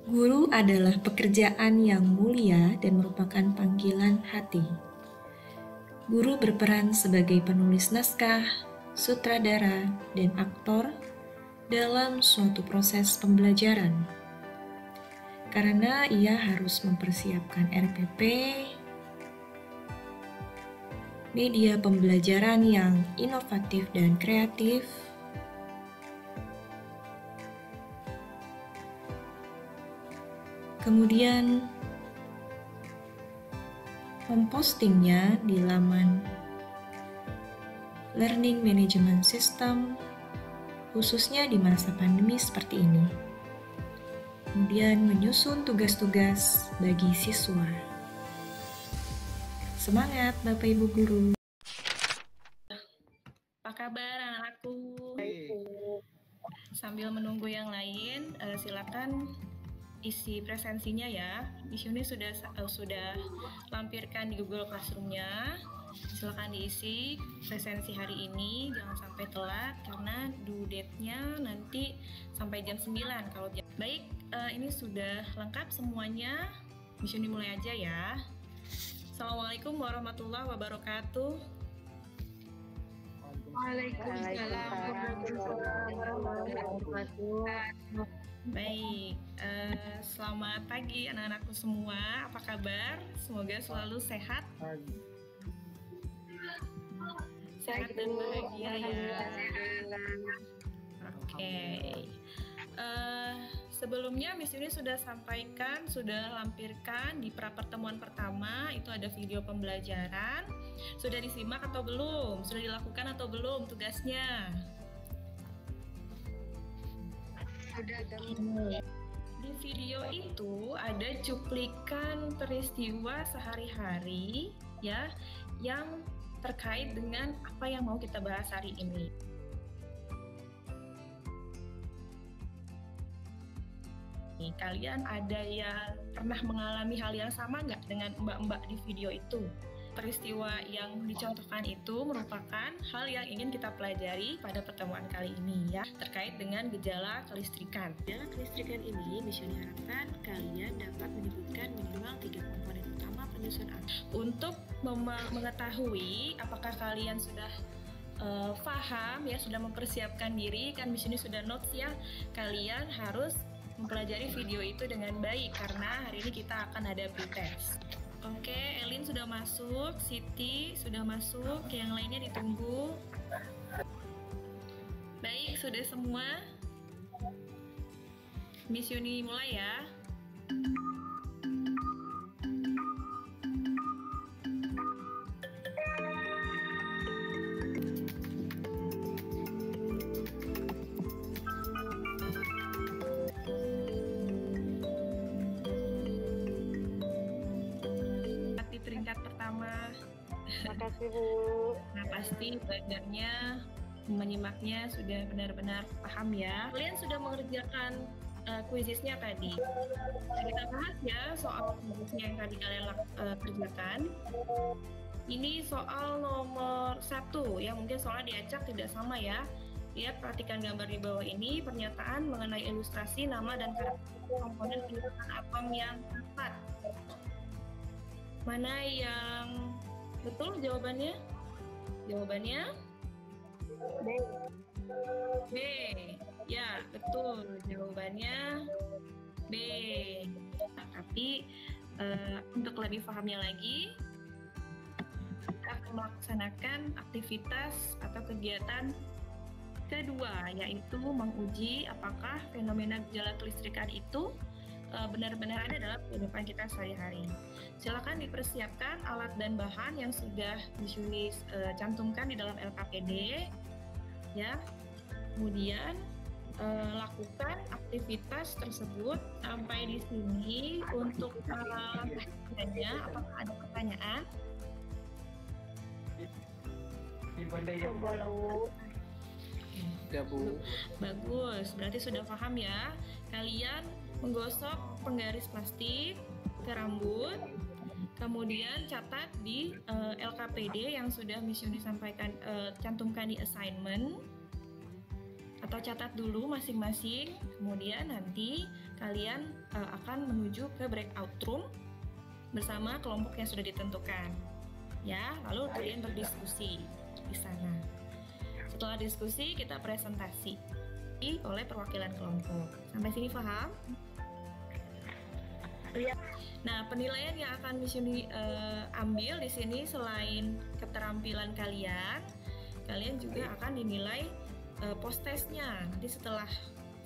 Guru adalah pekerjaan yang mulia dan merupakan panggilan hati. Guru berperan sebagai penulis naskah, sutradara, dan aktor dalam suatu proses pembelajaran. Karena ia harus mempersiapkan RPP, media pembelajaran yang inovatif dan kreatif, kemudian mempostingnya di laman Learning Management System, khususnya di masa pandemi seperti ini. Kemudian menyusun tugas-tugas bagi siswa. Semangat Bapak Ibu Guru. Apa kabar anak-anakku? Sambil menunggu yang lain, silakan isi presensinya ya. Di sini sudah lampirkan di Google Classroom-nya. Silakan diisi presensi hari ini, jangan sampai telat karena due date-nya nanti sampai jam 9 kalau baik. Ini sudah lengkap semuanya. Di sini mulai aja ya. Assalamualaikum warahmatullahi wabarakatuh. Waalaikumsalam warahmatullahi wabarakatuh. Baik, selamat pagi anak-anakku semua. Apa kabar? Semoga selalu sehat. Sehat dan bahagia ya. Oke. Sebelumnya Miss Yuni sudah sampaikan, sudah lampirkan di pertemuan pertama itu ada video pembelajaran. Sudah disimak atau belum? Sudah dilakukan atau belum tugasnya? Di video itu ada cuplikan peristiwa sehari-hari ya yang terkait dengan apa yang mau kita bahas hari ini. Kalian ada yang pernah mengalami hal yang sama nggak dengan mbak-mbak di video itu? Peristiwa yang dicontohkan itu merupakan hal yang ingin kita pelajari pada pertemuan kali ini ya, terkait dengan gejala kelistrikan. Gejala kelistrikan ini bisa diharapkan kalian dapat menyebutkan minimal 3 komponen utama penyusun arus. Untuk mengetahui apakah kalian sudah paham ya, sudah mempersiapkan diri, kan di sini sudah notes ya, kalian harus mempelajari video itu dengan baik karena hari ini kita akan ada pretest. Oke, Elin sudah masuk, Siti sudah masuk, yang lainnya ditunggu. Baik, sudah semua. Miss Yuni mulai ya. Makasih Bu. Nah pasti belajarnya, menyimaknya sudah benar-benar paham ya. Kalian sudah mengerjakan kuisisnya tadi. Kita bahas ya soal kuisisnya yang tadi kalian kerjakan. Ini soal nomor 1 ya, mungkin soalnya diacak tidak sama ya. Lihat, perhatikan gambar di bawah ini, pernyataan mengenai ilustrasi nama dan karakteristik komponen penyusunan atom yang tepat. Mana yang betul jawabannya? Jawabannya B. B. Ya, betul. Jawabannya B. Nah, tapi untuk lebih pahamnya lagi, kita akan melaksanakan aktivitas atau kegiatan kedua, yaitu menguji apakah fenomena gejala kelistrikan itu benar-benar ada dalam kehidupan kita sehari-hari. Silakan dipersiapkan alat dan bahan yang sudah Yuni cantumkan di dalam LKPD, ya. Kemudian lakukan aktivitas tersebut sampai di sini. Untuk lanjutannya, apakah ada pertanyaan? Ya Bu. Bagus, berarti sudah paham ya. Kalian menggosok penggaris plastik ke rambut, kemudian catat di LKPD yang sudah Miss Yuni sampaikan, cantumkan di assignment atau catat dulu masing-masing, kemudian nanti kalian akan menuju ke breakout room bersama kelompok yang sudah ditentukan. Ya, lalu kalian berdiskusi di sana. Setelah diskusi, kita presentasi oleh perwakilan kelompok. Sampai sini paham? Iya. Nah, penilaian yang akan Miss Yuni ambil di sini selain keterampilan kalian juga akan dinilai post testnya. Nanti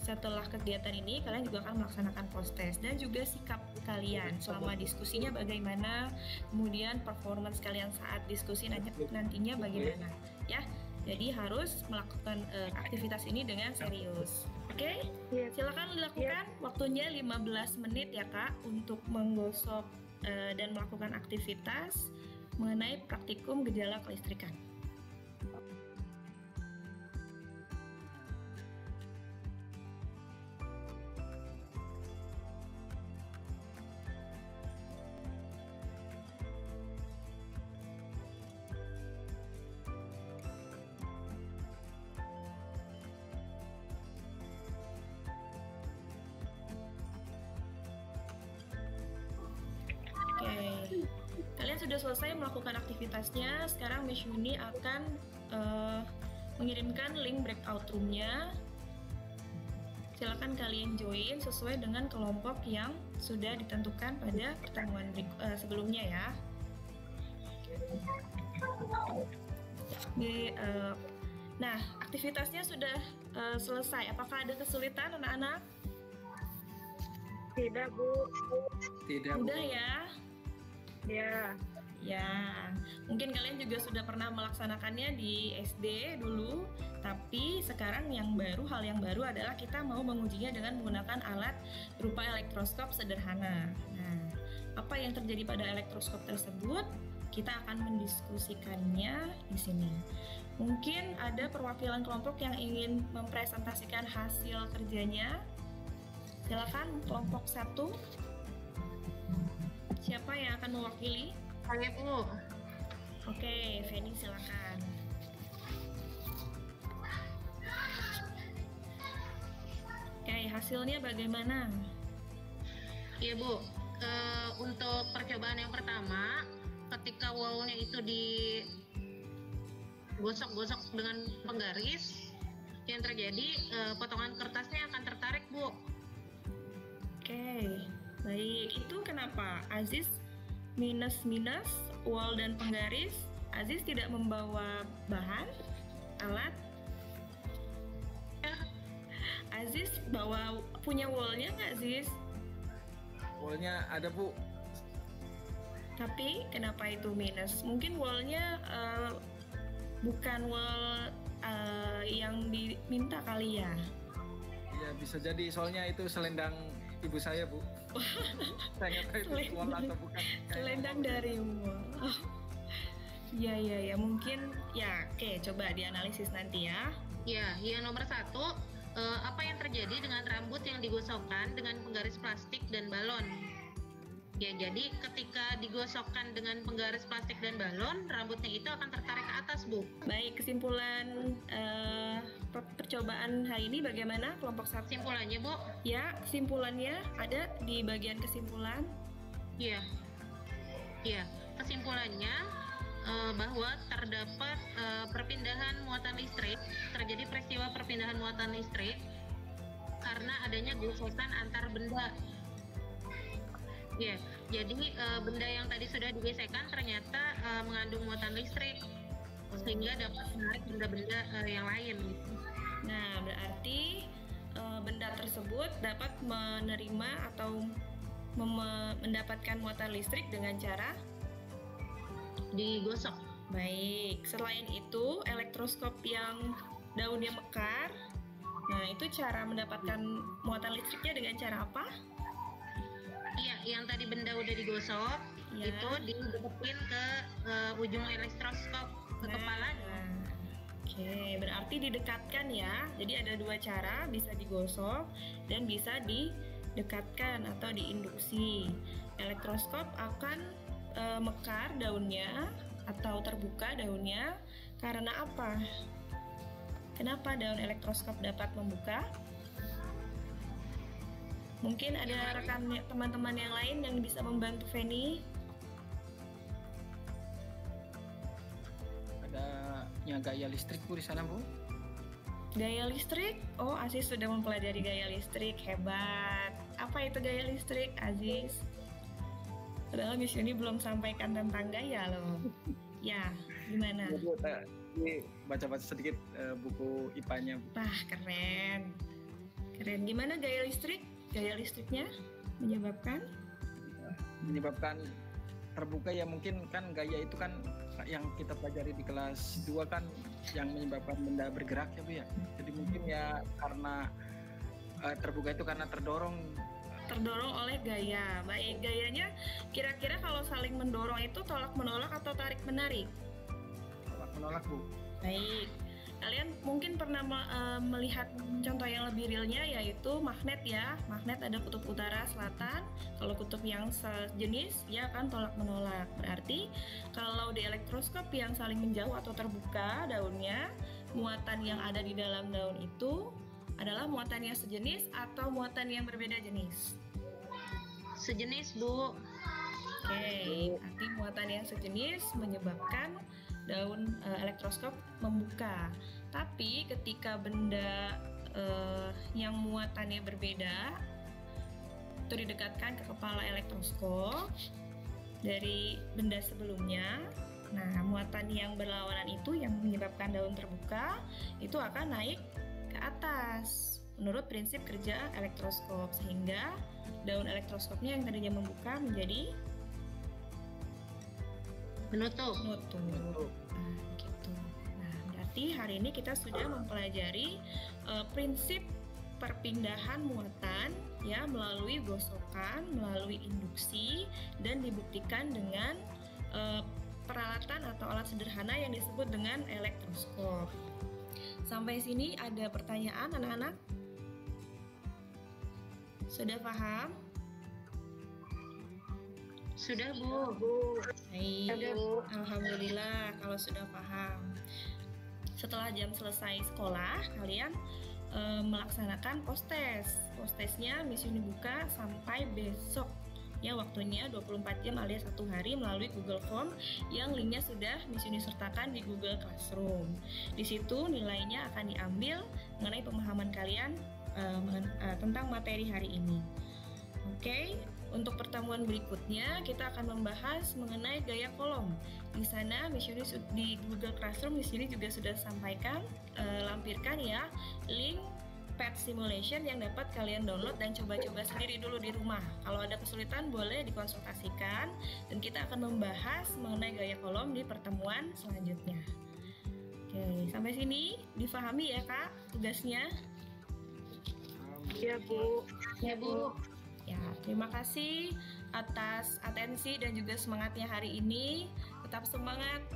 setelah kegiatan ini kalian juga akan melaksanakan post test, dan juga sikap kalian selama diskusinya bagaimana, kemudian performance kalian saat diskusi nantinya bagaimana, ya. Jadi harus melakukan aktivitas ini dengan serius. Oke? Silakan dilakukan. Waktunya 15 menit ya Kak untuk menggosok dan melakukan aktivitas mengenai praktikum gejala kelistrikan. Oke, kalian sudah selesai melakukan aktivitasnya. Sekarang Miss Yuni akan mengirimkan link breakout room-nya. Silakan kalian join sesuai dengan kelompok yang sudah ditentukan pada pertemuan sebelumnya ya. Nah, aktivitasnya sudah selesai. Apakah ada kesulitan anak-anak? Tidak, Bu. Tidak, Bu. Udah ya? Ya. Ya, mungkin kalian juga sudah pernah melaksanakannya di SD dulu, tapi sekarang hal yang baru adalah kita mau mengujinya dengan menggunakan alat berupa elektroskop sederhana. Nah, apa yang terjadi pada elektroskop tersebut? Kita akan mendiskusikannya di sini. Mungkin ada perwakilan kelompok yang ingin mempresentasikan hasil kerjanya. Silakan kelompok 1. Siapa yang akan mewakili? Saya, Bu. Oke, Feni silakan. Oke, hasilnya bagaimana? Iya, Bu. Untuk percobaan yang pertama, ketika wall-nya itu digosok-gosok dengan penggaris, yang terjadi potongan kertasnya akan tertarik, Bu. Oke, baik. Itu kenapa? Aziz minus wall dan penggaris. Aziz tidak membawa bahan, alat. Aziz punya wallnya nggak, Aziz? Wallnya ada, Bu. Tapi kenapa itu minus? Mungkin wallnya bukan wall yang diminta kali ya? Ya bisa jadi, soalnya itu selendang ibu saya, Bu. Saya nggak tahu itu wall atau bukan. Selendang dari wall. Oh. Ya, mungkin ya. Oke, coba dianalisis nanti ya. Ya, yang nomor 1, apa yang terjadi dengan rambut yang digosokkan dengan penggaris plastik dan balon? Ya, jadi ketika digosokkan dengan penggaris plastik dan balon, rambutnya itu akan tertarik ke atas, Bu. Baik, kesimpulan percobaan hari ini bagaimana kelompok 1? Kesimpulannya, Bu? Ya, kesimpulannya ada di bagian kesimpulan. Iya, kesimpulannya bahwa terdapat perpindahan muatan listrik, terjadi peristiwa perpindahan muatan listrik karena adanya gosokan antar benda. Ya, jadi benda yang tadi sudah digesekkan ternyata mengandung muatan listrik sehingga dapat menarik benda-benda yang lain. Nah, berarti benda tersebut dapat menerima atau mendapatkan muatan listrik dengan cara digosok. Baik, selain itu elektroskop yang daunnya mekar, nah itu cara mendapatkan muatan listriknya dengan cara apa? Iya, yang tadi benda udah digosok, ya. Itu dideketin ke ujung elektroskop ke kepalanya. Oke, berarti didekatkan ya. Jadi ada 2 cara, bisa digosok dan bisa didekatkan atau diinduksi. Elektroskop akan mekar daunnya atau terbuka daunnya karena apa? Kenapa daun elektroskop dapat membuka? Mungkin ada rekan teman-teman yang lain yang bisa membantu Feni. Adanya gaya listrik Bu di sana Bu. Gaya listrik? Oh, Aziz sudah mempelajari gaya listrik, hebat. Apa itu gaya listrik, Aziz? Padahal Miss Yuni belum sampaikan tentang gaya loh. Ya, gimana? Ini baca-baca sedikit buku IPA-nya Bu. Wah, keren. Keren. Gimana gaya listrik? Gaya listriknya menyebabkan terbuka ya, mungkin kan gaya itu kan yang kita pelajari di kelas 2 kan yang menyebabkan benda bergerak ya Bu ya. Jadi mungkin ya karena terbuka itu karena terdorong oleh gaya. Baik, gayanya kira-kira kalau saling mendorong itu tolak menolak atau tarik menarik? tolak menolak Bu. Baik, kalian mungkin pernah melihat contoh yang lebih realnya, yaitu magnet ya. Magnet ada kutub utara, selatan. Kalau kutub yang sejenis, ya akan tolak menolak. Berarti kalau di elektroskop yang saling menjauh atau terbuka daunnya, muatan yang ada di dalam daun itu adalah muatan yang sejenis atau muatan yang berbeda jenis? Sejenis, Bu. Oke, arti muatan yang sejenis menyebabkan daun elektroskop membuka. Tapi ketika benda yang muatannya berbeda itu didekatkan ke kepala elektroskop dari benda sebelumnya, nah muatan yang berlawanan itu yang menyebabkan daun terbuka itu akan naik ke atas menurut prinsip kerja elektroskop, sehingga daun elektroskopnya yang tadinya membuka menjadi Menutup. Nah, gitu. Nah, berarti hari ini kita sudah mempelajari prinsip perpindahan muatan ya melalui gosokan, melalui induksi, dan dibuktikan dengan peralatan atau alat sederhana yang disebut dengan elektroskop. Sampai sini ada pertanyaan anak-anak? Sudah paham? Sudah, Bu. Baik, alhamdulillah kalau sudah paham. Setelah jam selesai sekolah, kalian melaksanakan post-test. Post-testnya Miss Yuni buka sampai besok. Ya, waktunya 24 jam alias 1 hari melalui Google Form yang linknya sudah Miss Yuni sertakan di Google Classroom. Di situ nilainya akan diambil mengenai pemahaman kalian tentang materi hari ini. Oke. Untuk pertemuan berikutnya, kita akan membahas mengenai gaya kolom. Di sana, Miss Yuni di Google Classroom, Miss Yuni juga sudah sampaikan, lampirkan ya, link pet simulation yang dapat kalian download dan coba-coba sendiri dulu di rumah. Kalau ada kesulitan, boleh dikonsultasikan, dan kita akan membahas mengenai gaya kolom di pertemuan selanjutnya. Oke, sampai sini difahami ya Kak tugasnya? Iya, Bu. Ya, Bu. Ya, terima kasih atas atensi dan juga semangatnya hari ini. Tetap semangat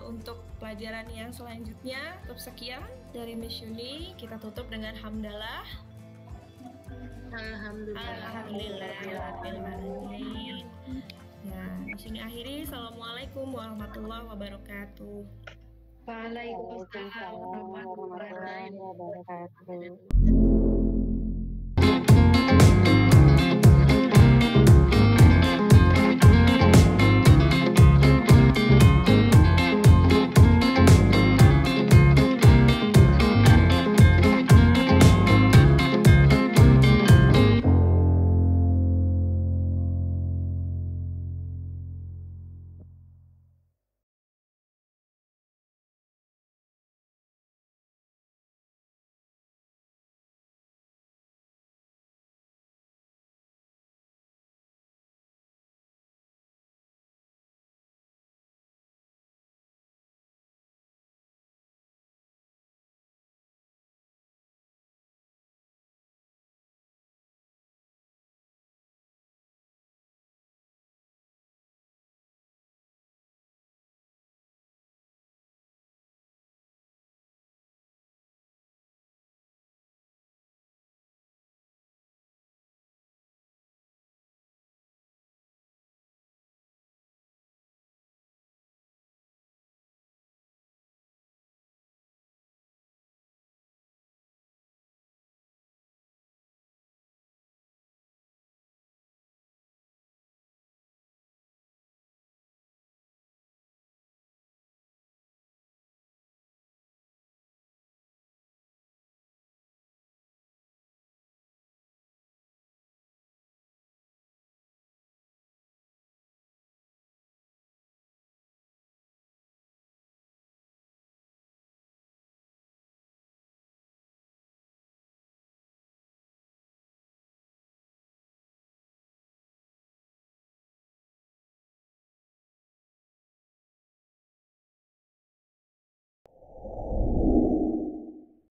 untuk pelajaran yang selanjutnya. Cukup sekian dari Miss Yuni. Kita tutup dengan hamdalah. Alhamdulillahirrahmanirrahim. Ya, Miss Yuni akhiri. Assalamualaikum warahmatullahi wabarakatuh. Waalaikumsalam warahmatullahi Waalaikumsalam. wabarakatuh.